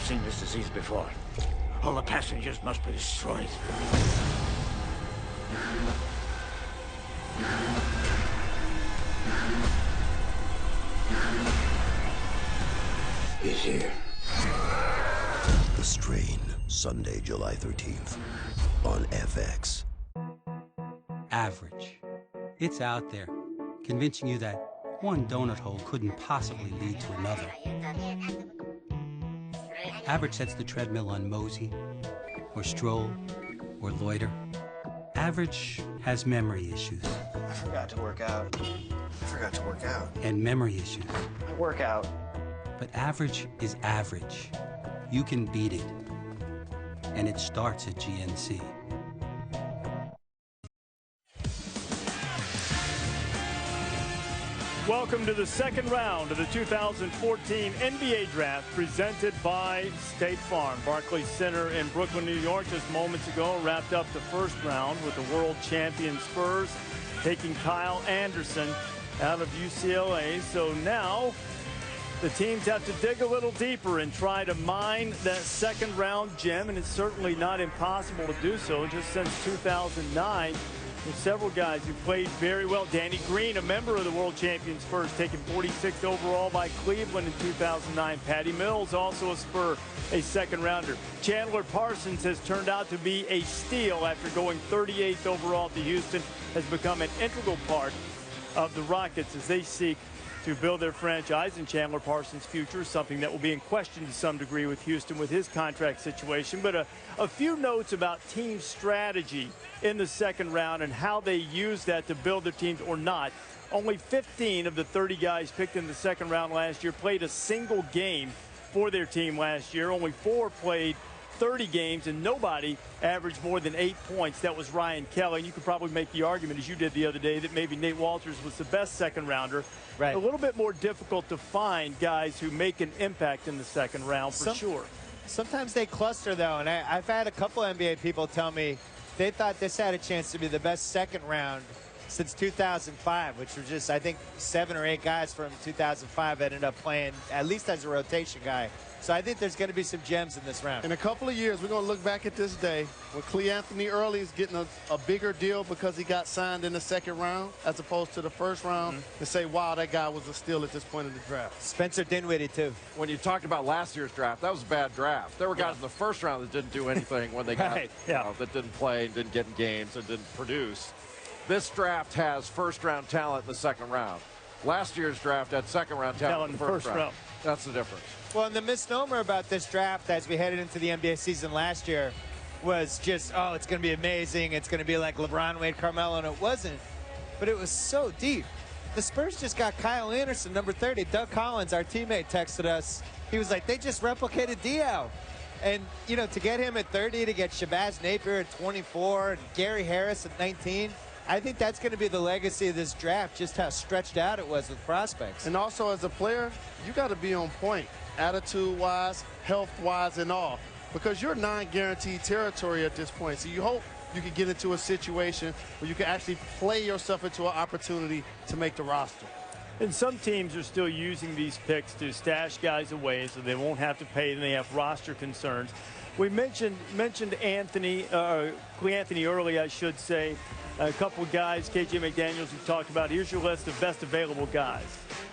seen this disease before. All the passengers must be destroyed. He's here. The Strain, Sunday, July 13th on FX. Average. It's out there, convincing you that one donut hole couldn't possibly lead to another. Average sets the treadmill on mosey, or stroll, or loiter. Average has memory issues. I forgot to work out. And memory issues. I work out. But average is average. You can beat it. And it starts at GNC. Welcome to the second round of the 2014 NBA Draft presented by State Farm. Barclays Center in Brooklyn, New York, just moments ago wrapped up the first round with the world champion Spurs taking Kyle Anderson out of UCLA. So now the teams have to dig a little deeper and try to mine that second round gem, and it's certainly not impossible to do so. Just since 2009, there's several guys who played very well. Danny Green, a member of the world champion Spurs, taken 46th overall by Cleveland in 2009. Patty Mills, also a Spur, a second rounder. Chandler Parsons has turned out to be a steal after going 38th overall to Houston, has become an integral part of the Rockets as they seek to build their franchise. And Chandler Parsons' future is something that will be in question to some degree with Houston with his contract situation. But a few notes about team strategy in the second round and how they use that to build their teams or not. Only 15 of the 30 guys picked in the second round last year played a single game for their team last year. Only 4 played 30 games, and nobody averaged more than 8 points. That was Ryan Kelly. And you could probably make the argument, as you did the other day, that maybe Nate Walters was the best second rounder. Right. A little bit more difficult to find guys who make an impact in the second round for sure. Sometimes they cluster, though, and I've had a couple NBA people tell me they thought this had a chance to be the best second round since 2005, which was just, I think, 7 or 8 guys from 2005 ended up playing at least as a rotation guy. So I think there's going to be some gems in this round. In a couple of years, we're going to look back at this day when Cleanthony Early is getting a bigger deal because he got signed in the second round as opposed to the first round, and say, wow, that guy was a steal at this point in the draft. Spencer Dinwiddie, too. When you talked about last year's draft, that was a bad draft. There were guys in the first round that didn't do anything when they got, that didn't play, didn't get in games, and didn't produce. This draft has first-round talent in the second round. Last year's draft had second-round talent in the first round. That's the difference. Well, and the misnomer about this draft as we headed into the NBA season last year was just, oh, it's going to be amazing. It's going to be like LeBron, Wade, Carmelo, and it wasn't. But it was so deep. The Spurs just got Kyle Anderson, number 30. Doug Collins, our teammate, texted us. He was like, they just replicated Diaw. And, you know, to get him at 30, to get Shabazz Napier at 24, and Gary Harris at 19, I think that's going to be the legacy of this draft, just how stretched out it was with prospects. And also, as a player, you got to be on point, attitude-wise, health-wise, and all, because you're non-guaranteed territory at this point. So you hope you can get into a situation where you can actually play yourself into an opportunity to make the roster. And some teams are still using these picks to stash guys away so they won't have to pay and they have roster concerns. We mentioned Cleanthony Early, I should say. A couple of guys, KJ McDaniels, we've talked about. Here's your list of best available guys.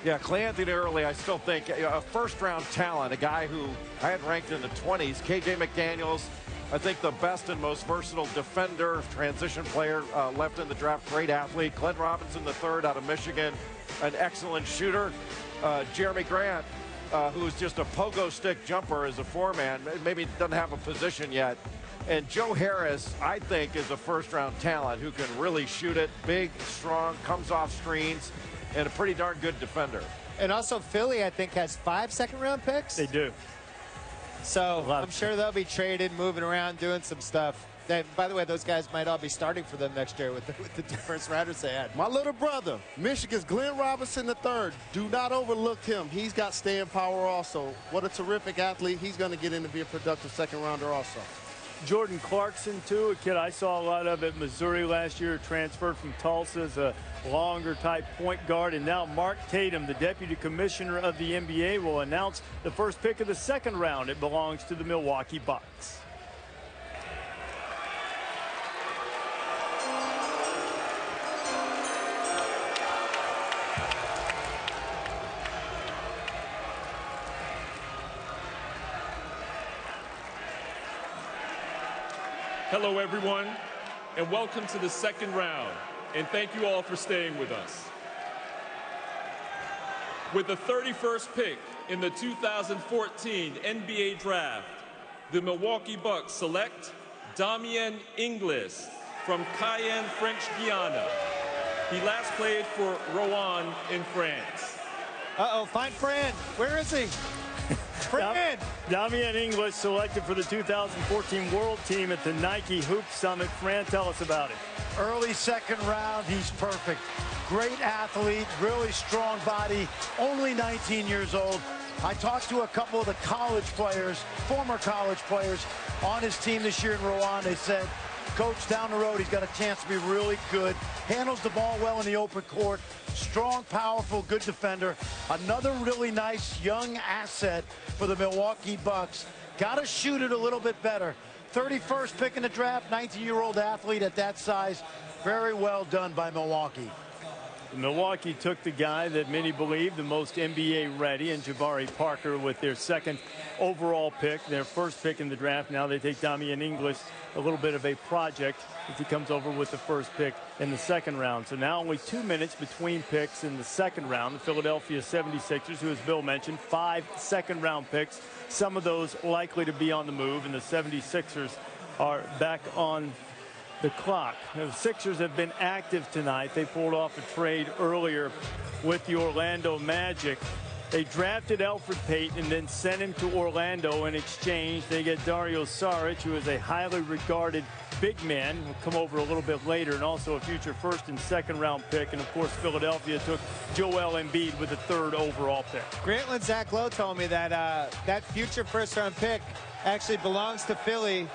Yeah, Cleanthony Early, I still think a first-round talent, a guy who I had ranked in the 20s. KJ McDaniels, I think the best and most versatile defender, transition player left in the draft, great athlete. Glenn Robinson III out of Michigan, an excellent shooter. Jerami Grant, who's just a pogo stick jumper as a four-man, maybe doesn't have a position yet. And Joe Harris, I think, is a first-round talent who can really shoot it, big, strong, comes off screens, and a pretty darn good defender. And also Philly, I think, has 5 second-round picks. They do. So I'm sure they'll be traded, moving around, doing some stuff. By the way, those guys might all be starting for them next year with the first rounders they had. My little brother, Michigan's Glenn Robinson III. Do not overlook him. He's got staying power also. What a terrific athlete. He's going to get in to be a productive second rounder also. Jordan Clarkson, too, a kid I saw a lot of at Missouri last year, transferred from Tulsa as a longer type point guard. And now Mark Tatum, the deputy commissioner of the NBA, will announce the first pick of the second round. It belongs to the Milwaukee Bucks. Hello, everyone, and welcome to the second round, and thank you all for staying with us. With the 31st pick in the 2014 NBA Draft, the Milwaukee Bucks select Damian Inglis from Cayenne, French Guiana. He last played for Rouen in France. Uh-oh, find Fran. Where is he? Fran! Damian Inglis selected for the 2014 World Team at the Nike Hoop Summit. Fran, tell us about it. Early second round, he's perfect. Great athlete, really strong body, only 19 years old. I talked to a couple of the college players, former college players, on his team this year in Rouen. They said, Coach, down the road, he's got a chance to be really good. Handles the ball well in the open court. Strong, powerful, good defender. Another really nice young asset for the Milwaukee Bucks. Got to shoot it a little bit better. 31st pick in the draft, 19-year-old athlete at that size. Very well done by Milwaukee. Milwaukee took the guy that many believe the most NBA ready, and Jabari Parker with their second overall pick, their first pick in the draft. Now they take Damian Inglis, a little bit of a project as he comes over with the first pick in the second round. So now only 2 minutes between picks in the second round. The Philadelphia 76ers, who, as Bill mentioned, 5 second-round picks, some of those likely to be on the move, and the 76ers are back on the clock. The Sixers have been active tonight. They pulled off a trade earlier with the Orlando Magic. They drafted Elfrid Payton and then sent him to Orlando. In exchange, they get Dario Saric, who is a highly regarded big man. We'll come over a little bit later, and also a future first and second round pick. And of course, Philadelphia took Joel Embiid with the 3rd overall pick. Grantland Zach Lowe told me that that future first round pick actually belongs to Philly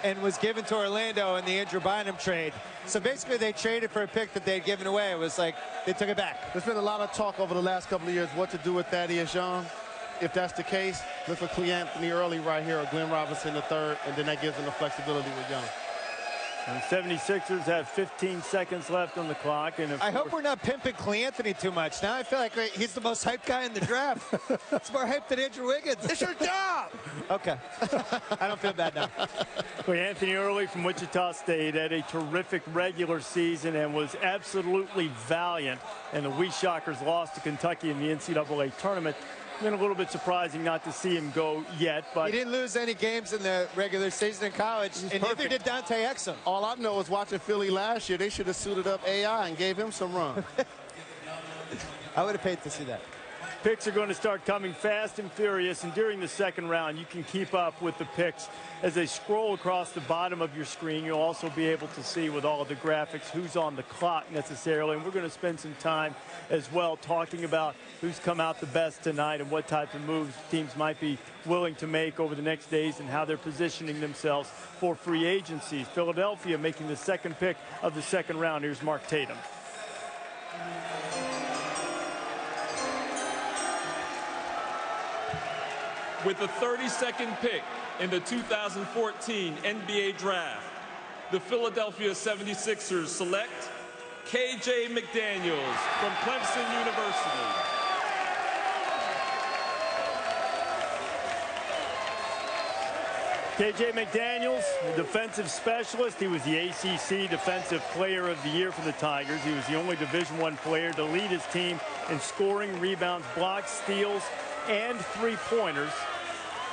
and was given to Orlando in the Andrew Bynum trade. So basically they traded for a pick that they had given away. It was like they took it back. There's been a lot of talk over the last couple of years what to do with Thaddeus Young. If that's the case, look for Cleanthony Early right here or Glenn Robinson III, and then that gives them the flexibility with Young. And the 76ers have 15 seconds left on the clock. And I hope we're not pimping Cleanthony too much. Now I feel like he's the most hyped guy in the draft. It's more hyped than Andrew Wiggins. It's your job. Okay. I don't feel bad now. Cleanthony Early from Wichita State had a terrific regular season and was absolutely valiant. And the Weeshockers lost to Kentucky in the NCAA tournament. Been a little bit surprising not to see him go yet, but he didn't lose any games in the regular season in college, and neither did Dante Exum. All I know is watching Philly last year, they should have suited up AI and gave him some run. I would have paid to see that. Picks are going to start coming fast and furious, and during the second round, you can keep up with the picks as they scroll across the bottom of your screen. You'll also be able to see with all of the graphics who's on the clock necessarily, and we're going to spend some time as well talking about who's come out the best tonight and what types of moves teams might be willing to make over the next days and how they're positioning themselves for free agency. Philadelphia making the second pick of the second round. Here's Mark Tatum. With the 32nd pick in the 2014 NBA Draft, the Philadelphia 76ers select KJ McDaniels from Clemson University. KJ McDaniels, the defensive specialist. He was the ACC Defensive Player of the Year for the Tigers. He was the only Division I player to lead his team in scoring, rebounds, blocks, steals, and three-pointers.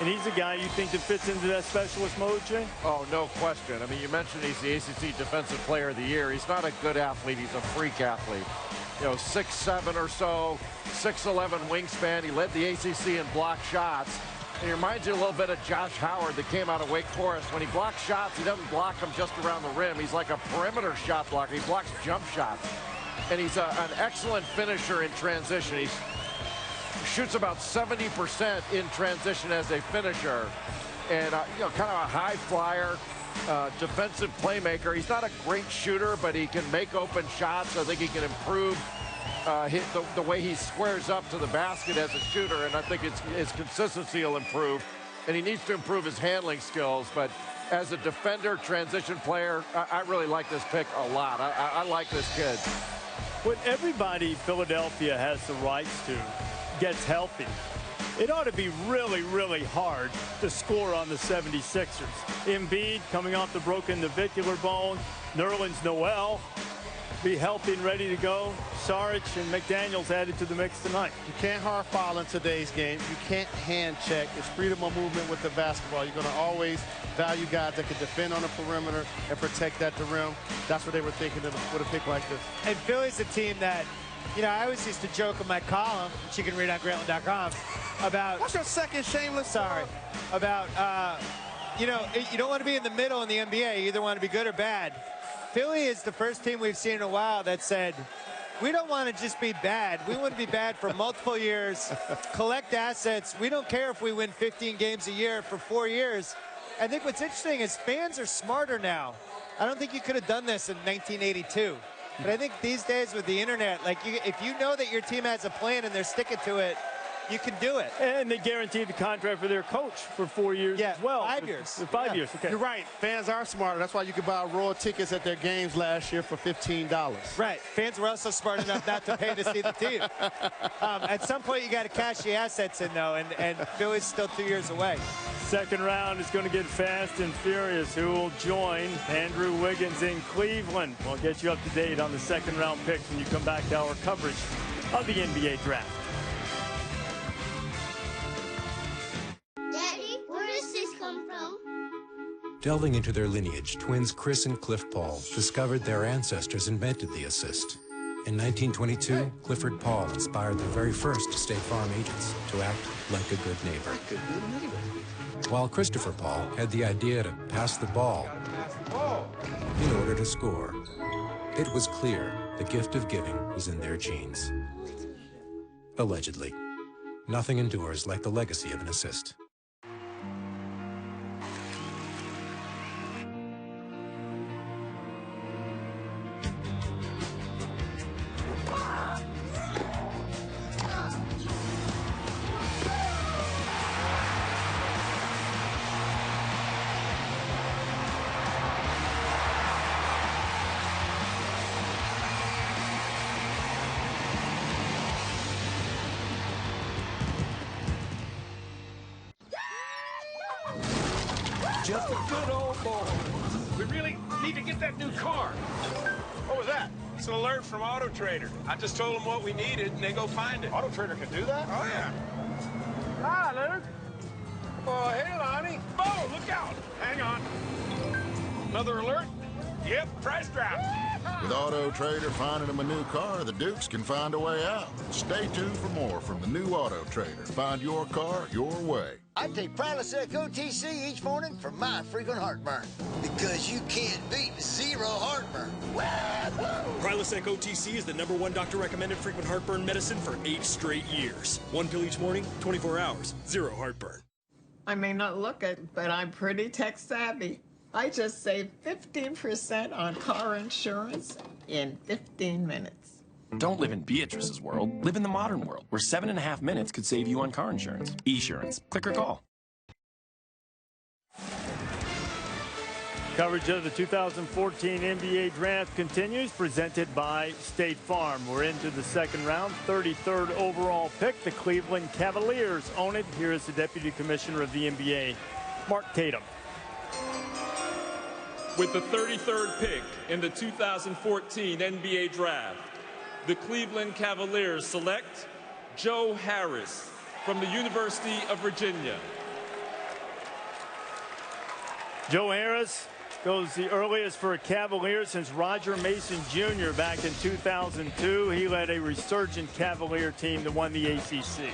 And he's a guy you think that fits into that specialist mode, Jay? Oh, no question. I mean, you mentioned he's the ACC Defensive Player of the Year. He's not a good athlete. He's a freak athlete. You know, 6'7" or so, 6'11" wingspan. He led the ACC in block shots. And he reminds you a little bit of Josh Howard that came out of Wake Forest. When he blocks shots, he doesn't block them just around the rim. He's like a perimeter shot blocker. He blocks jump shots. And he's an excellent finisher in transition. He shoots about 70% in transition as a finisher. And, you know, kind of a high flyer. defensive playmaker. He's not a great shooter, but he can make open shots. I think he can improve the way he squares up to the basket as a shooter, and I think his consistency will improve. And he needs to improve his handling skills, but as a defender, transition player, I really like this pick a lot. I like this kid. When everybody Philadelphia has the rights to gets healthy, it ought to be really, really hard to score on the 76ers. Embiid coming off the broken navicular bone. Nerlens Noel be healthy and ready to go. Saric and McDaniels added to the mix tonight. You can't hard foul in today's game. You can't hand check. It's freedom of movement with the basketball. You're going to always value guys that can defend on the perimeter and protect at the rim. That's what they were thinking with a pick like this. And Philly's a team that, you know, I always used to joke in my column, which you can read on Grantland.com, about... What's your second shameless? Sorry. About, you know, you don't want to be in the middle in the NBA. You either want to be good or bad. Philly is the first team we've seen in a while that said, we don't want to just be bad. We want to be bad for multiple years, collect assets. We don't care if we win 15 games a year for 4 years. I think what's interesting is fans are smarter now. I don't think you could have done this in 1982. But I think these days with the internet, like if you know that your team has a plan and they're sticking to it, you can do it. And they guaranteed the contract for their coach for 4 years as well. 5 years. 5 years, okay. You're right. Fans are smarter. That's why you could buy raw tickets at their games last year for $15. Right. Fans were also smart enough not to pay to see the team. At some point, you got to cash the assets in, though, and Philly's still 2 years away. Second round is going to get fast and furious. Who will join Andrew Wiggins in Cleveland? We'll get you up to date on the second round picks when you come back to our coverage of the NBA draft. Delving into their lineage, twins Chris and Cliff Paul discovered their ancestors invented the assist. In 1922, Clifford Paul inspired the very first State Farm agents to act like a good neighbor. While Christopher Paul had the idea to pass the ball in order to score. It was clear the gift of giving was in their genes. Allegedly. Nothing endures like the legacy of an assist. Just a good old boy. We really need to get that new car. What was that? It's an alert from Auto Trader. I just told them what we needed, and they go find it. Auto Trader can do that? Oh, yeah. Hi, Luke. Oh, hey, Lonnie. Oh, look out. Hang on. Another alert? Yep, price drop. With Auto Trader finding them a new car, the Dukes can find a way out. Stay tuned for more from the new Auto Trader. Find your car your way. I take Prilosec OTC each morning for my frequent heartburn. Because you can't beat zero heartburn. Prilosec OTC is the #1 doctor-recommended frequent heartburn medicine for 8 straight years. 1 pill each morning, 24 hours, zero heartburn. I may not look it, but I'm pretty tech-savvy. I just saved 15% on car insurance in 15 minutes. Don't live in Beatrice's world. Live in the modern world, where 7.5 minutes could save you on car insurance. Esurance. Click or call. Coverage of the 2014 NBA Draft continues, presented by State Farm. We're into the second round, 33rd overall pick. The Cleveland Cavaliers own it. Here is the Deputy Commissioner of the NBA, Mark Tatum. With the 33rd pick in the 2014 NBA Draft, the Cleveland Cavaliers select Joe Harris from the University of Virginia. Joe Harris goes the earliest for a Cavalier since Roger Mason Jr. back in 2002. He led a resurgent Cavalier team that won the ACC.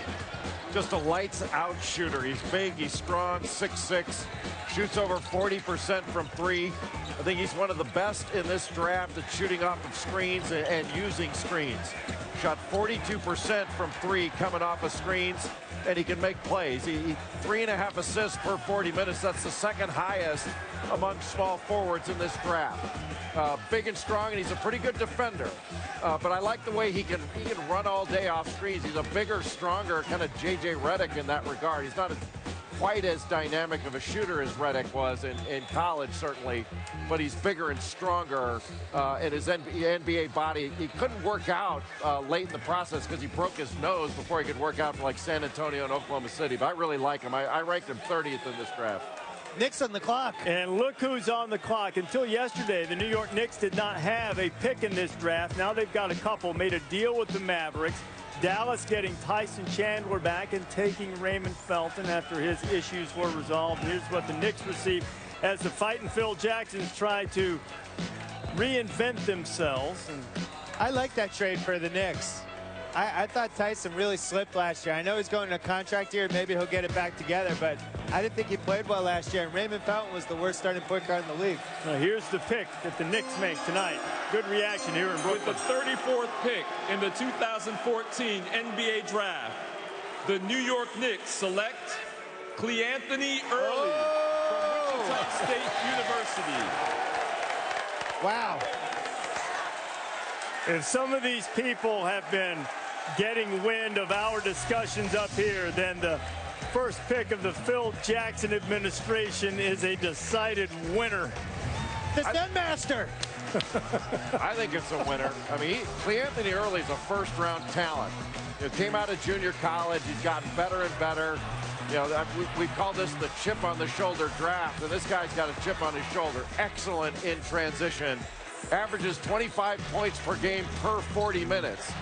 Just a lights-out shooter. He's big, he's strong, 6'6", shoots over 40% from three. I think he's one of the best in this draft at shooting off of screens and using screens. Shot 42% from 3 coming off of screens, and he can make plays. He 3.5 assists per 40 minutes. That's the second highest among small forwards in this draft. Big and strong, and he's a pretty good defender. But I like the way he can run all day off screens. He's a bigger, stronger kind of J.J. Redick in that regard. He's not quite as dynamic of a shooter as Redick was in college, certainly, but he's bigger and stronger in his NBA body. He couldn't work out late in the process because he broke his nose before he could work out for like San Antonio and Oklahoma City, but I really like him. I ranked him 30th in this draft. Knicks on the clock. And look who's on the clock. Until yesterday, the New York Knicks did not have a pick in this draft. Now they've got a couple. Made a deal with the Mavericks. Dallas getting Tyson Chandler back and taking Raymond Felton after his issues were resolved. Here's what the Knicks received as the fighting Phil Jacksons try to reinvent themselves. And I like that trade for the Knicks. I thought Tyson really slipped last year. I know he's going to a contract year. Maybe he'll get it back together, but I didn't think he played well last year. And Raymond Felton was the worst starting point guard in the league. Now here's the pick that the Knicks make tonight. Good reaction here in Brooklyn. With the 34th pick in the 2014 NBA Draft, the New York Knicks select Cleanthony Early from Wichita State University. Wow. And some of these people have been getting wind of our discussions up here, then the first pick of the Phil Jackson administration is a decided winner. The Zenmaster. I think it's a winner. I mean, Cleanthony Early is a first-round talent. He came out of junior college. He's gotten better and better. You know, we call this the chip on the shoulder draft, and this guy's got a chip on his shoulder. Excellent in transition. Averages 25 points per game per 40 minutes.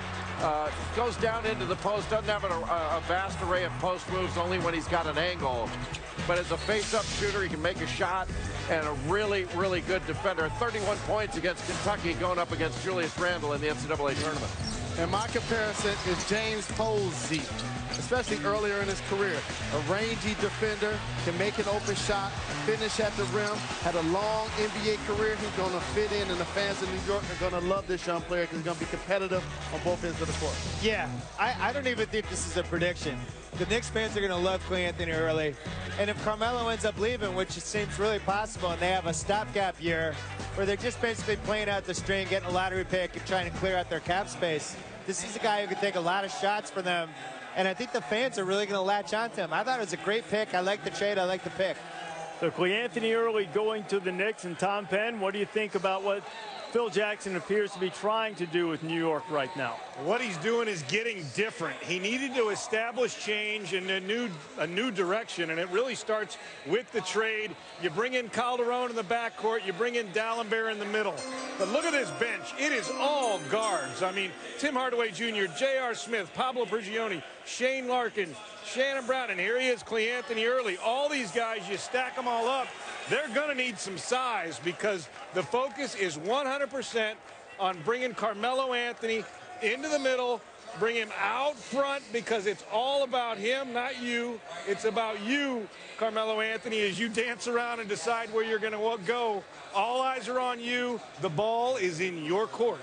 Goes down into the post, doesn't have a vast array of post moves, only when he's got an angle. But as a face-up shooter, he can make a shot, and a really, really good defender. 31 points against Kentucky going up against Julius Randle in the NCAA tournament. And my comparison is James Posey, especially earlier in his career. A rangy defender, can make an open shot, finish at the rim, had a long NBA career. He's going to fit in, and the fans in New York are going to love this young player because he's going to be competitive on both ends of the court. Yeah, I don't even think this is a prediction. The Knicks fans are going to love Cleanthony Early. And if Carmelo ends up leaving, which it seems really possible, and they have a stopgap year where they're just basically playing out the string, getting a lottery pick, and trying to clear out their cap space, this is a guy who can take a lot of shots for them. And I think the fans are really going to latch on to him. I thought it was a great pick. I like the trade. I like the pick. So Cleanthony Early going to the Knicks. And Tom Penn, what do you think about what Phil Jackson appears to be trying to do with New York right now? What he's doing is getting different. He needed to establish change in a new direction, and it really starts with the trade. You bring in Calderon in the backcourt, you bring in Dallenberg in the middle. But look at this bench. It is all guards. I mean, Tim Hardaway Jr., J.R. Smith, Pablo Prigioni, Shane Larkin, Shannon Brown, and here he is, Cleanthony Early. All these guys, you stack them all up, they're going to need some size because the focus is 100% on bringing Carmelo Anthony into the middle, bring him out front because it's all about him, not you. It's about you, Carmelo Anthony, as you dance around and decide where you're going to go. All eyes are on you. The ball is in your court.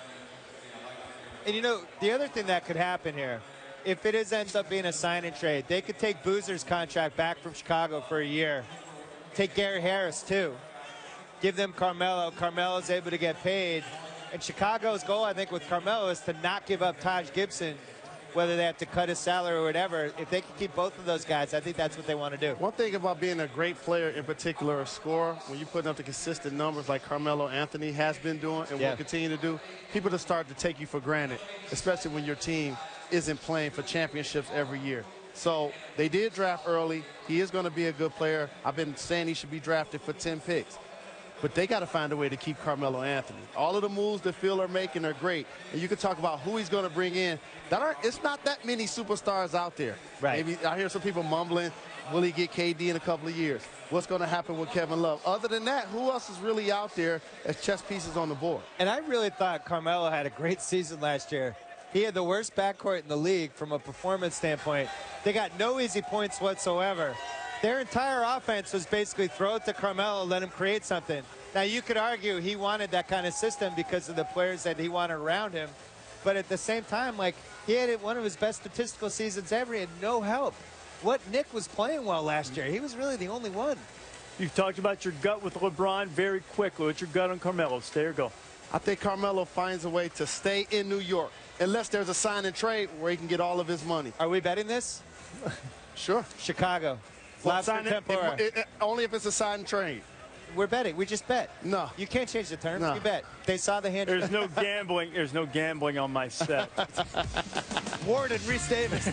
And, you know, the other thing that could happen here, if it ends up being a sign and trade, they could take Boozer's contract back from Chicago for a year. Take Gary Harris, too. Give them Carmelo. Carmelo's able to get paid. And Chicago's goal, I think, with Carmelo is to not give up Taj Gibson, whether they have to cut his salary or whatever. If they can keep both of those guys, I think that's what they want to do. One thing about being a great player, in particular a scorer, when you're putting up the consistent numbers like Carmelo Anthony has been doing and will continue to do, people just start to take you for granted, especially when your team isn't playing for championships every year. So they did draft early. He is going to be a good player. I've been saying he should be drafted for 10 picks. But they got to find a way to keep Carmelo Anthony. All of the moves that Phil are making are great. And you can talk about who he's going to bring in. It's not that many superstars out there. Right. Maybe I hear some people mumbling, will he get KD in a couple of years? What's going to happen with Kevin Love? Other than that, who else is really out there as chess pieces on the board? And I really thought Carmelo had a great season last year. He had the worst backcourt in the league from a performance standpoint. They got no easy points whatsoever. Their entire offense was basically throw it to Carmelo, let him create something. Now, you could argue he wanted that kind of system because of the players that he wanted around him. But at the same time, like, he had one of his best statistical seasons ever. He had no help. What Nick was playing well last year. He was really the only one. You've talked about your gut with LeBron very quickly. What's your gut on Carmelo? Stay or go? I think Carmelo finds a way to stay in New York, unless there's a sign and trade where he can get all of his money. Are we betting this? Sure. Chicago. Well, only if it's a sign and trade. We're betting. We just bet. No. You can't change the terms. No. You bet. They saw the hand. There's no gambling. There's no gambling on my set. Warden, Reese Davis.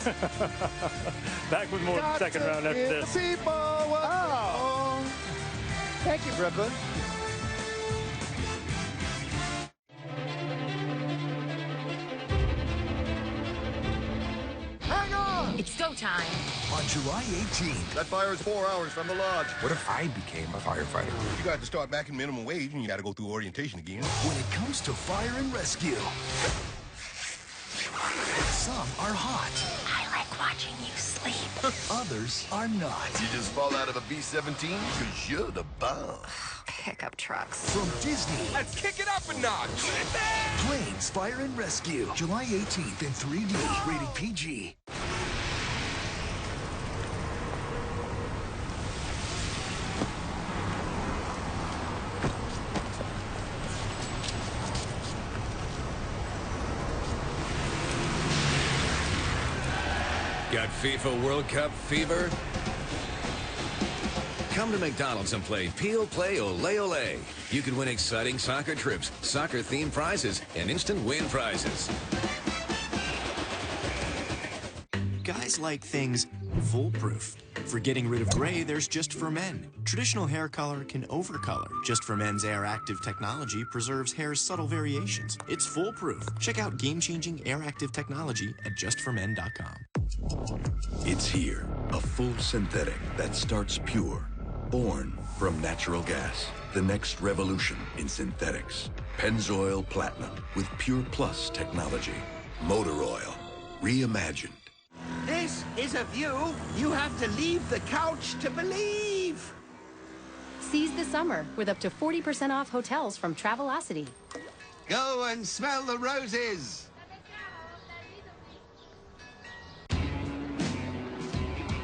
Back with more second round after this. Oh. Thank you, Brooklyn. Hang on! It's go time. On July 18th. That fire is 4 hours from the lodge. What if I became a firefighter? You got to start back in minimum wage and you got to go through orientation again. When it comes to fire and rescue, some are hot. I like watching you sleep. Others are not. You just fall out of a B-17 because you're the bomb. Pickup trucks. From Disney. Let's kick it up a notch. Planes, Fire and Rescue. July 18th in 3D. Rated PG. Got FIFA World Cup fever? Come to McDonald's and play Peel Play Ole Ole. You can win exciting soccer trips, soccer-themed prizes, and instant win prizes. Guys like things foolproof. For getting rid of gray, there's Just for Men. Traditional hair color can overcolor. Just for Men's Air Active technology preserves hair's subtle variations. It's foolproof. Check out game-changing air active technology at justformen.com. It's here, a full synthetic that starts pure, born from natural gas. The next revolution in synthetics. Pennzoil Platinum with Pure Plus technology. Motor oil, reimagined. This is a view you have to leave the couch to believe. Seize the summer with up to 40% off hotels from Travelocity. Go and smell the roses.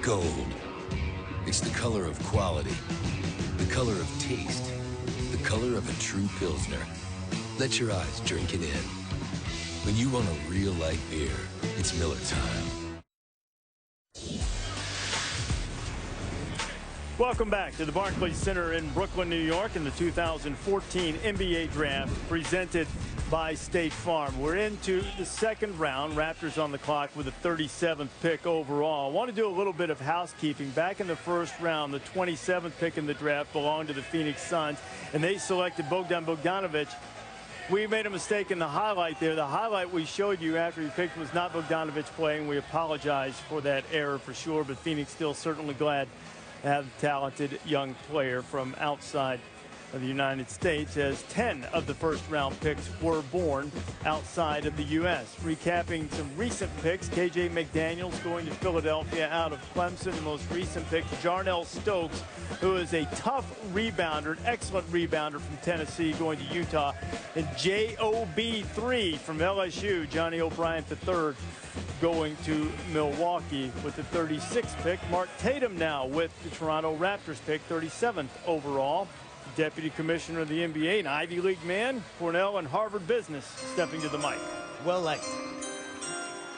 Gold. It's the color of quality, the color of taste, the color of a true Pilsner. Let your eyes drink it in. When you want a real light beer, it's Miller time. Welcome back to the Barclays Center in Brooklyn, New York in the 2014 NBA Draft presented by State Farm. We're into the second round. Raptors on the clock with the 37th pick overall. I want to do a little bit of housekeeping. Back in the first round, the 27th pick in the draft belonged to the Phoenix Suns, and they selected Bogdan Bogdanovic. We made a mistake in the highlight there. The highlight we showed you after he picked was not Bogdanovic playing. We apologize for that error for sure, but Phoenix still certainly glad to have a talented young player from outside of the United States, as 10 of the first-round picks were born outside of the U.S. Recapping some recent picks, KJ McDaniels going to Philadelphia out of Clemson. The most recent pick, Jarnell Stokes, who is a tough rebounder, excellent rebounder from Tennessee, going to Utah. And JOB3 from LSU, Johnny O'Brien III, going to Milwaukee with the 36th pick. Mark Tatum now with the Toronto Raptors pick, 37th overall. Deputy Commissioner of the NBA, an Ivy League man, Cornell and Harvard business, stepping to the mic. Well liked.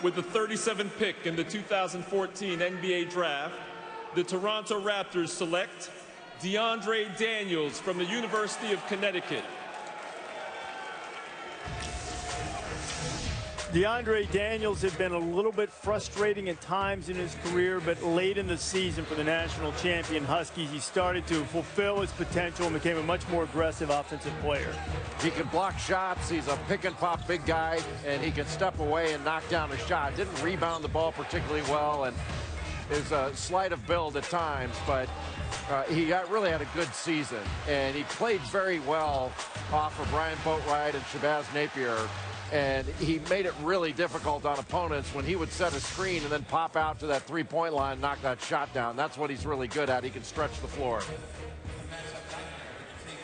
With the 37th pick in the 2014 NBA Draft, the Toronto Raptors select DeAndre Daniels from the University of Connecticut. DeAndre Daniels had been a little bit frustrating at times in his career, but late in the season for the national champion Huskies, he started to fulfill his potential and became a much more aggressive offensive player. He can block shots. He's a pick-and-pop big guy, and he can step away and knock down a shot. Didn't rebound the ball particularly well, and is a slight of build at times, but he really had a good season, and he played very well off of Brian Boatwright and Shabazz Napier. And he made it really difficult on opponents when he would set a screen and then pop out to that three-point line and knock that shot down. That's what he's really good at. He can stretch the floor.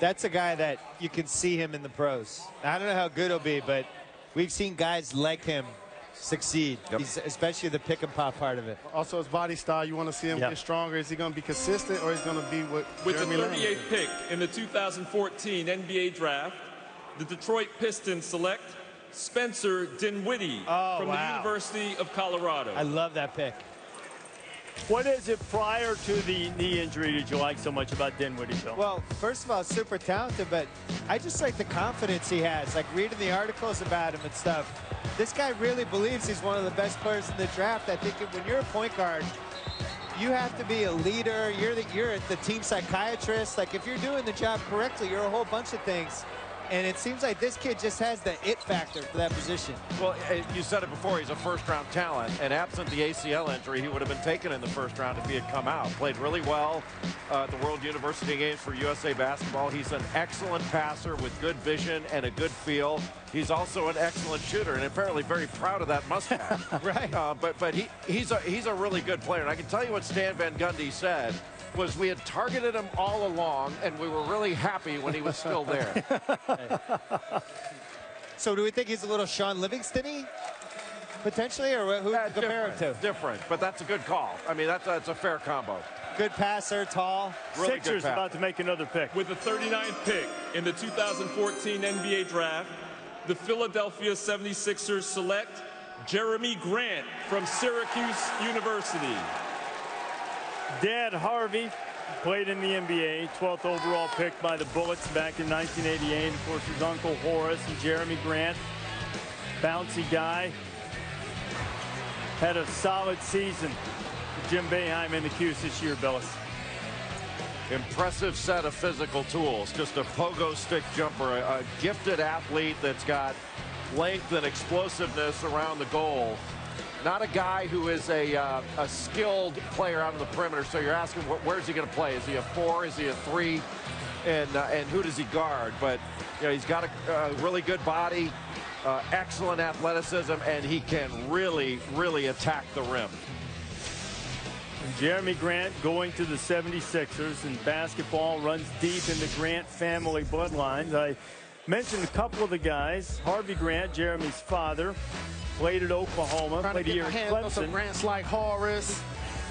That's a guy that you can see him in the pros. I don't know how good he'll be, but we've seen guys like him succeed, especially the pick and pop part of it. Also, his body style, you want to see him get stronger. Is he going to be consistent, or is he going to be what With Jerami the 38th pick in the 2014 NBA Draft, the Detroit Pistons select Spencer Dinwiddie from the University of Colorado. I love that pick. What is it prior to the knee injury did you like so much about Dinwiddie, Phil? Well, first of all, super talented, but I just like the confidence he has. Like reading the articles about him and stuff. This guy really believes he's one of the best players in the draft. I think when you're a point guard, you have to be a leader. You're the team psychiatrist. Like if you're doing the job correctly, you're a whole bunch of things. And it seems like this kid just has the it factor for that position. Well, you said it before, he's a first-round talent, and absent the ACL injury, he would have been taken in the first round if he had come out. Played really well at the World University Games for USA Basketball. He's an excellent passer with good vision and a good feel. He's also an excellent shooter, and apparently very proud of that mustache. Right. But he's a really good player. And I can tell you what Stan Van Gundy said was we had targeted him all along, and we were really happy when he was still there. So do we think he's a little Sean Livingston-y, potentially, or who to compare him to? Different, but that's a good call. I mean, that's a fair combo. Good passer, tall. Really Sixers about to make another pick. With the 39th pick in the 2014 NBA Draft, the Philadelphia 76ers select Jerami Grant from Syracuse University. Dad Harvey played in the NBA, 12th overall pick by the Bullets back in 1988. Of course, his uncle Horace and Jerami Grant, bouncy guy, had a solid season. Jim Boeheim in the Cuse this year, Bellis. Impressive set of physical tools. Just a pogo stick jumper, a gifted athlete that's got length and explosiveness around the goal. Not a guy who is a skilled player out on the perimeter. So you're asking, where's he going to play? Is he a 4? Is he a 3? And who does he guard? But you know, he's got a really good body, excellent athleticism, and he can really, really attack the rim. Jerami Grant going to the 76ers, and basketball runs deep in the Grant family bloodlines. I mentioned a couple of the guys. Harvey Grant, Jeremy's father, played at Oklahoma, played a year at Clemson. Some Grants like Horace.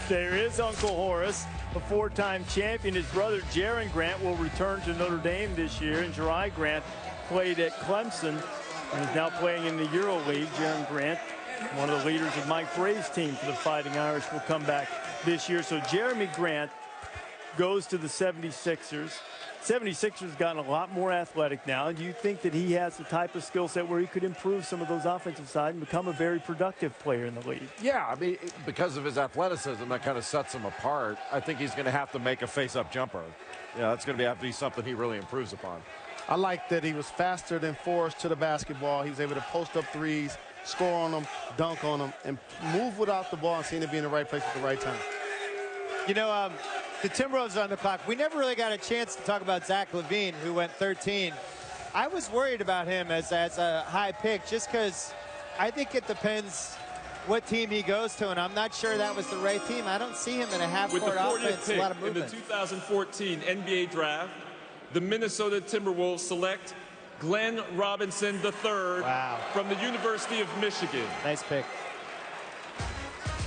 There is Uncle Horace, a 4-time champion. His brother, Jaron Grant, will return to Notre Dame this year, and Jerami Grant played at Clemson and is now playing in the EuroLeague. Jaron Grant, one of the leaders of Mike Bray's team for the Fighting Irish, will come back this year. So Jerami Grant goes to the 76ers. 76ers gotten a lot more athletic now. Do you think that he has the type of skill set where he could improve some of those offensive side and become a very productive player in the league? Yeah, I mean, because of his athleticism, that kind of sets him apart. I think he's going to have to make a face-up jumper. Yeah, that's going to have to be something he really improves upon. I like that he was faster than Forrest to the basketball. He was able to post up threes, score on them, dunk on them, and move without the ball and seem to be in the right place at the right time. You know, the Timberwolves are on the clock. We never really got a chance to talk about Zach LaVine, who went 13. I was worried about him as a high pick just because I think it depends what team he goes to, and I'm not sure that was the right team. I don't see him in a half-court offense, a lot of movement. In the 2014 NBA Draft, the Minnesota Timberwolves select Glenn Robinson III from the University of Michigan. Nice pick.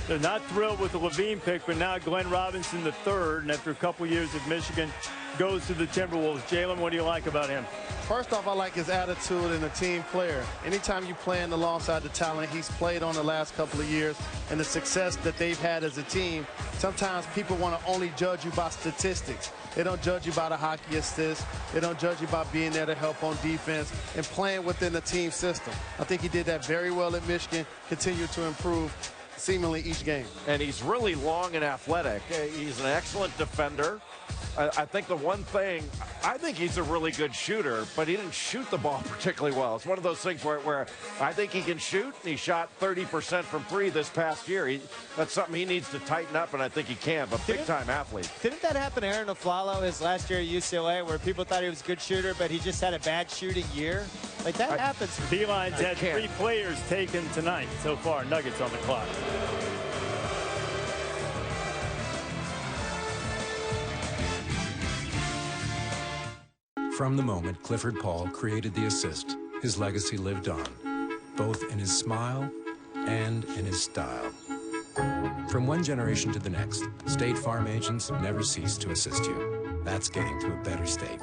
They're not thrilled with the LaVine pick, but now Glenn Robinson III, and after a couple years at Michigan, goes to the Timberwolves. Jalen, what do you like about him? First off, I like his attitude and a team player. Anytime you play in alongside the talent he's played on the last couple of years and the success that they've had as a team, sometimes people want to only judge you by statistics. They don't judge you by the hockey assist. They don't judge you by being there to help on defense and playing within the team system. I think he did that very well at Michigan, continued to improve seemingly each game. And he's really long and athletic. He's an excellent defender. I think the one thing, I think he's a really good shooter, but he didn't shoot the ball particularly well. It's one of those things where I think he can shoot, and he shot 30% from three this past year. That's something he needs to tighten up, and I think he can, but big-time athlete. Didn't that happen to Aaron Aflalo his last year at UCLA, where people thought he was a good shooter, but he just had a bad shooting year? Like, that happens. Beeline's had 3 players taken tonight so far. Nuggets on the clock. From the moment Clifford Paul created the assist, his legacy lived on. both in his smile and in his style. From one generation to the next, State Farm agents never cease to assist you. That's getting to a better state.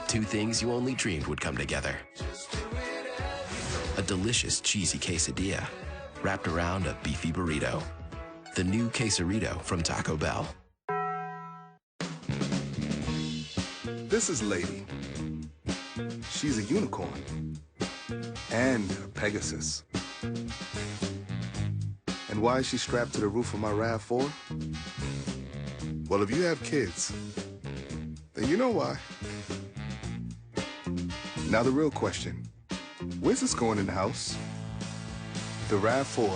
Two things you only dreamed would come together. A delicious cheesy quesadilla wrapped around a beefy burrito. The new quesarito from Taco Bell. This is Lady. She's a unicorn and a Pegasus. And why is she strapped to the roof of my RAV4? Well, if you have kids, then you know why. Now the real question, where's this going in the house? The RAV4.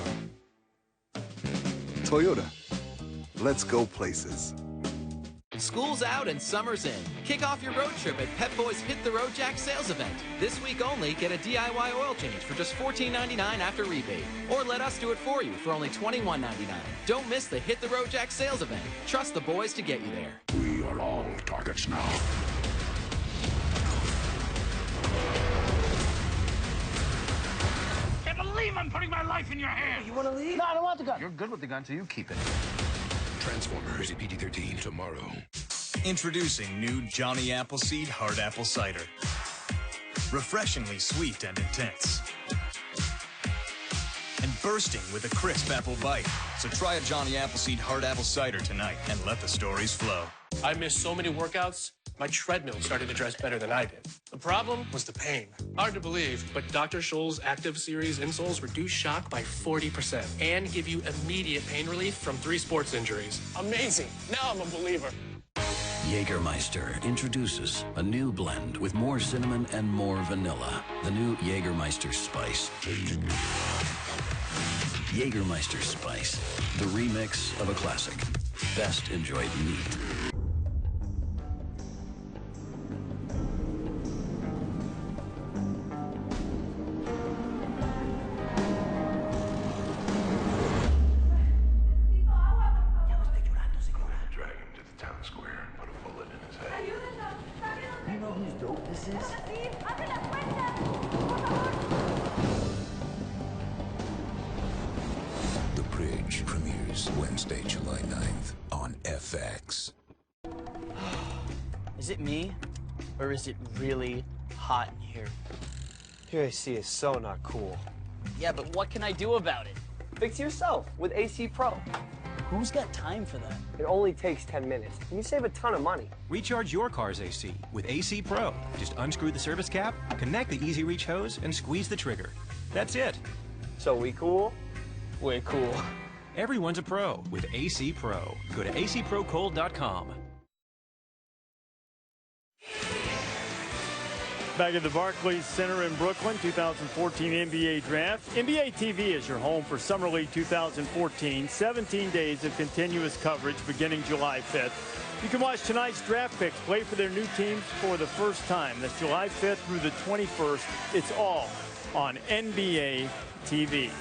Toyota, let's go places. School's out and summer's in. Kick off your road trip at Pep Boys Hit the Road Jack sales event. This week only, get a DIY oil change for just $14.99 after rebate. Or let us do it for you for only $21.99. Don't miss the Hit the Road Jack sales event. Trust the boys to get you there. We are all targets now. Can't believe I'm putting my life in your hands. You want to leave? No, I don't want the gun. You're good with the gun, so you keep it. Transformers PG-13 tomorrow. Introducing new Johnny Appleseed Hard Apple Cider. Refreshingly sweet and intense. And bursting with a crisp apple bite. So try a Johnny Appleseed Hard Apple Cider tonight and let the stories flow. I missed so many workouts, my treadmill started to dress better than I did. The problem was the pain. Hard to believe, but Dr. Scholl's Active Series insoles reduce shock by 40% and give you immediate pain relief from 3 sports injuries. Amazing. Now I'm a believer. Jägermeister introduces a new blend with more cinnamon and more vanilla. The new Jägermeister Spice. Jägermeister Spice, the remix of a classic. Best enjoyed neat. The Bridge premieres Wednesday, July 9th on FX. Is it me? Or is it really hot in here? Your AC is so not cool. Yeah, but what can I do about it? Fix yourself with AC Pro. Who's got time for that? It only takes 10 minutes, and you save a ton of money. Recharge your car's AC with AC Pro. Just unscrew the service cap, connect the Easy Reach hose, and squeeze the trigger. That's it. So we cool? We're cool. Everyone's a pro with AC Pro. Go to acprocold.com. Back at the Barclays Center in Brooklyn, 2014 NBA Draft. NBA TV is your home for Summer League 2014. 17 days of continuous coverage beginning July 5th. You can watch tonight's draft picks play for their new teams for the first time. That's July 5th through the 21st. It's all on NBA TV.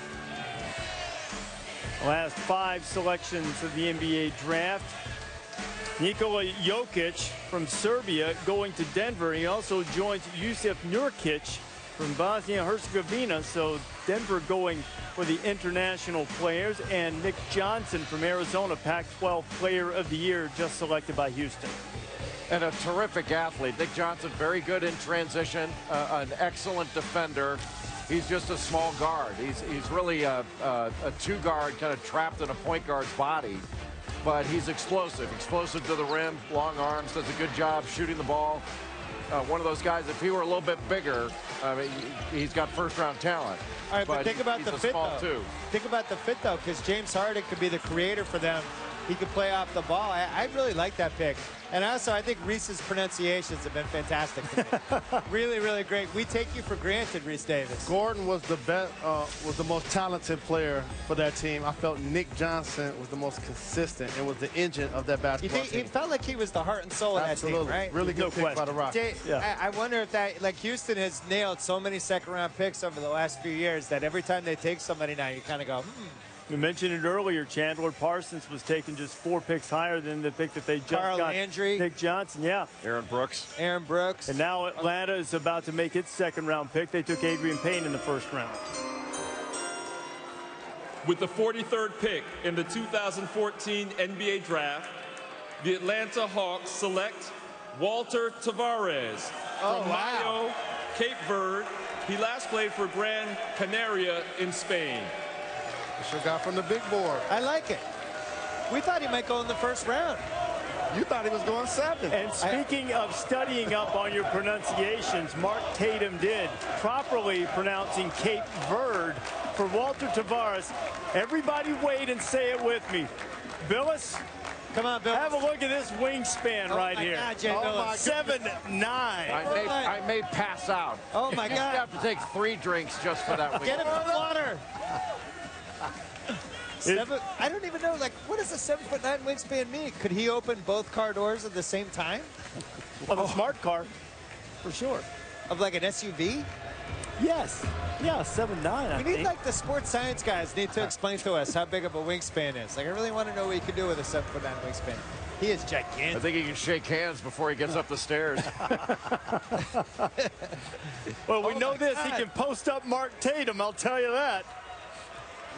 The last 5 selections of the NBA Draft. Nikola Jokic from Serbia going to Denver. He also joins Jusuf Nurkic from Bosnia-Herzegovina. So Denver going for the international players. And Nick Johnson from Arizona, Pac-12 Player of the Year, just selected by Houston. And a terrific athlete. Nick Johnson, very good in transition, an excellent defender. He's just a small guard. He's really a 2-guard kind of trapped in a point guard's body. But he's explosive to the rim, long arms, does a good job shooting the ball. One of those guys, if he were a little bit bigger, he's got first-round talent. All right, but think about the fit, though. Too. Think about the fit, though, because James Harden could be the creator for them He could play off the ball. I really like that pick. And also, I think Reese's pronunciations have been fantastic to me. Really, really great. We take you for granted, Reese Davis. Gordon was the best, was the most talented player for that team. I felt Nick Johnson was the most consistent and was the engine of that basketball team. It felt like he was the heart and soul of that team, right? Really good pick by the Rockets. I wonder if that, like Houston has nailed so many second-round picks over the last few years that every time they take somebody now, you kind of go, We mentioned it earlier. Chandler Parsons was taken just 4 picks higher than the pick that they just Carl got. Landry. Nick Johnson, yeah. Aaron Brooks. And now Atlanta is about to make its second-round pick. They took Adrian Payne in the first round. With the 43rd pick in the 2014 NBA Draft, the Atlanta Hawks select Walter Tavares from Mayo, Cape Verde. He last played for Gran Canaria in Spain. Sure got from the big board. I like it. We thought he might go in the first round. You thought he was going 7. And speaking of studying up on your pronunciations, Mark Tatum did, properly pronouncing Cape Verde for Walter Tavares. Everybody wait and say it with me. Billis, come on, Billis. Have a look at this wingspan right here. God, Jay Billis. 7'9". I may pass out. Oh, my God. You have to take 3 drinks just for that. Get him some water. I don't even know, like, what does a 7'9" wingspan mean? Could he open both car doors at the same time? Of a smart car, for sure. Of like an SUV? Yes. Yeah, 7'9". We need, like, the sports science guys need to explain to us how big of a wingspan is. Like, I really want to know what he can do with a 7'9" wingspan. He is gigantic. I think he can shake hands before he gets up the stairs. Well, we know this. He can post up Mark Tatum, I'll tell you that.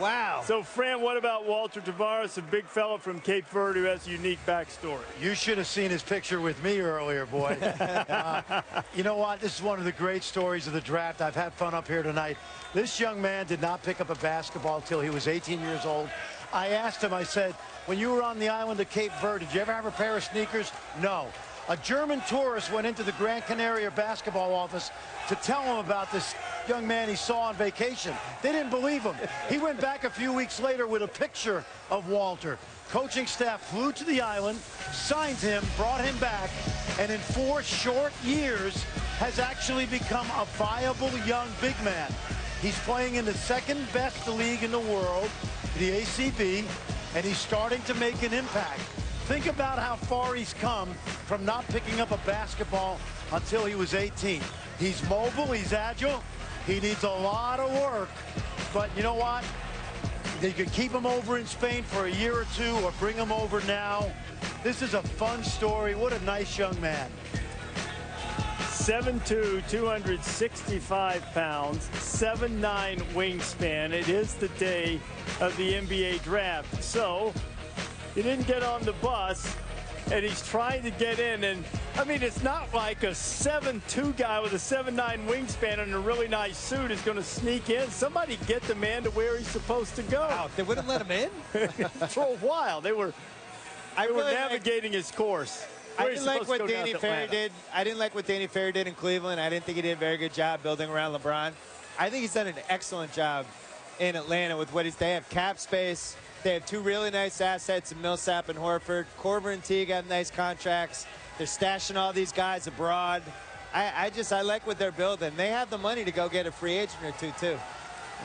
Wow. So, Fran, what about Walter Tavares, a big fella from Cape Verde who has a unique backstory? You should have seen his picture with me earlier, boy. You know what? This is one of the great stories of the draft. I've had fun up here tonight. This young man did not pick up a basketball until he was 18 years old. I asked him, I said, when you were on the island of Cape Verde, did you ever have a pair of sneakers? No. A German tourist went into the Gran Canaria basketball office to tell him about this young man he saw on vacation. They didn't believe him. He went back a few weeks later with a picture of Walter. Coaching staff flew to the island, signed him, brought him back, and in 4 short years has actually become a viable young big man. He's playing in the 2nd best league in the world, the ACB, and he's starting to make an impact. Think about how far he's come from not picking up a basketball until he was 18. He's mobile, he's agile, he needs a lot of work, but you know what? They could keep him over in Spain for a year or 2 or bring him over now. This is a fun story. What a nice young man. 7'2", 265 pounds, 7'9" wingspan. It is the day of the NBA draft. So he didn't get on the bus, and he's trying to get in. And, I mean, it's not like a 7'2" guy with a 7'9" wingspan and a really nice suit is going to sneak in. Somebody get the man to where he's supposed to go. Wow, they wouldn't let him in? For a while. They were navigating his course. I didn't like what Danny Ferry did. I didn't like what Danny Ferry did in Cleveland. I didn't think he did a very good job building around LeBron. I think he's done an excellent job in Atlanta with what they have cap space. They have 2 really nice assets in Millsap and Horford. Korver and Teague have nice contracts. They're stashing all these guys abroad. I like what they're building. They have the money to go get a free agent or 2, too.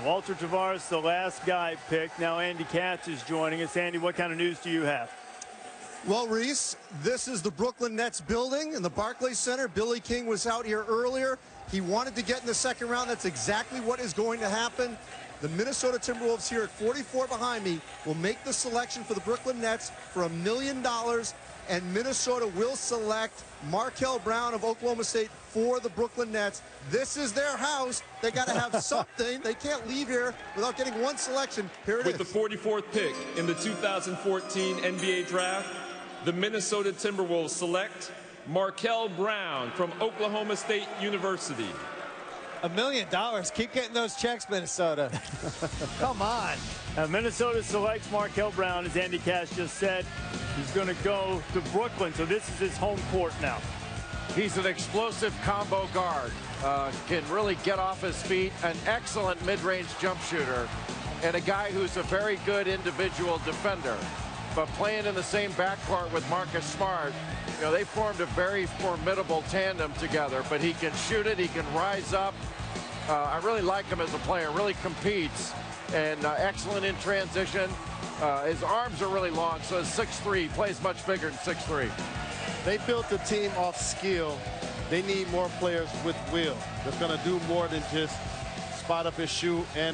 Walter Tavares, the last guy picked. Now Andy Katz is joining us. Andy, what kind of news do you have? Well, Reese, this is the Brooklyn Nets building in the Barclays Center. Billy King was out here earlier. He wanted to get in the 2nd round. That's exactly what is going to happen. The Minnesota Timberwolves here at 44 behind me will make the selection for the Brooklyn Nets for $1 million, and Minnesota will select Markel Brown of Oklahoma State for the Brooklyn Nets. This is their house. They got to have something. They can't leave here without getting 1 selection. Here it is. With the 44th pick in the 2014 NBA Draft, the Minnesota Timberwolves select Markel Brown from Oklahoma State University. $1 million. Keep getting those checks, Minnesota. Come on. Now, Minnesota selects Markel Brown, as Andy Katz just said. He's going to go to Brooklyn, so this is his home court now. He's an explosive combo guard. Can really get off his feet. An excellent mid-range jump shooter. And a guy who's a very good individual defender. but playing in the same backcourt with Marcus Smart, you know, they formed a very formidable tandem together. But he can shoot it, he can rise up. I really like him as a player, really competes, and excellent in transition. His arms are really long, so his 6'3", plays much bigger than 6'3". They built the team off skill. They need more players with will that's going to do more than just spot up his shoe and